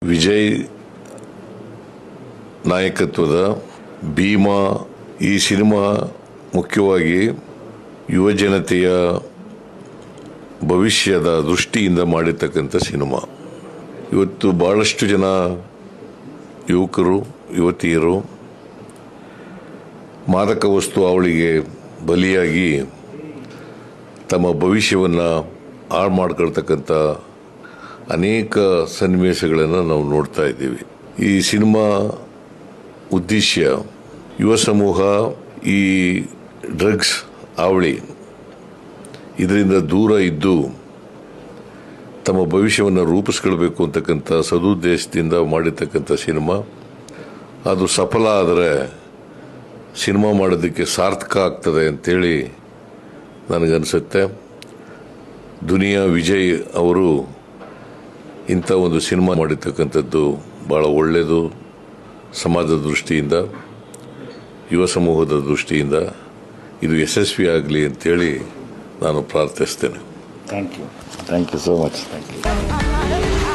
ವಿಜಯ್ ನಾಯಕತ್ವದ ಭೀಮಾ ಈ ಸಿನಿಮಾ ಮುಖ್ಯವಾಗಿ ಯುವ ಜನತೆಯ ಭವಿಷ್ಯದ ದೃಷ್ಟಿಯಿಂದ ಮಾಡಿರ್ತಕ್ಕಂಥ ಸಿನಿಮಾ. ಇವತ್ತು ಭಾಳಷ್ಟು ಜನ ಯುವಕರು ಯುವತಿಯರು ಮಾದಕ ವಸ್ತು ಅವಳಿಗೆ ಬಲಿಯಾಗಿ ತಮ್ಮ ಭವಿಷ್ಯವನ್ನು ಹಾಳು ಮಾಡ್ಕೊಳ್ತಕ್ಕಂಥ ಅನೇಕ ಸನ್ನಿವೇಶಗಳನ್ನು ನಾವು ನೋಡ್ತಾ ಇದ್ದೀವಿ. ಈ ಸಿನಿಮಾ ಉದ್ದೇಶ ಯುವ ಸಮೂಹ ಈ ಡ್ರಗ್ಸ್ ಅವಳಿ ಇದರಿಂದ ದೂರ ಇದ್ದು ತಮ್ಮ ಭವಿಷ್ಯವನ್ನು ರೂಪಿಸ್ಕೊಳ್ಬೇಕು ಅಂತಕ್ಕಂಥ ಸದುದ್ದೇಶದಿಂದ ಮಾಡಿರ್ತಕ್ಕಂಥ ಸಿನಿಮಾ. ಅದು ಸಫಲ ಆದರೆ ಸಿನಿಮಾ ಮಾಡೋದಕ್ಕೆ ಸಾರ್ಥಕ ಆಗ್ತದೆ ಅಂತೇಳಿ ನನಗನ್ಸುತ್ತೆ. ದುನಿಯಾ ವಿಜಯ್ ಅವರು ಇಂಥ ಒಂದು ಸಿನಿಮಾ ಮಾಡಿರ್ತಕ್ಕಂಥದ್ದು ಭಾಳ ಒಳ್ಳೆಯದು. ಸಮಾಜದ ದೃಷ್ಟಿಯಿಂದ, ಯುವ ಸಮೂಹದ ದೃಷ್ಟಿಯಿಂದ ಇದು ಯಶಸ್ವಿಯಾಗಲಿ ಅಂತೇಳಿ ನಾನು ಪ್ರಾರ್ಥಿಸ್ತೇನೆ. Thank you so much. Thank you.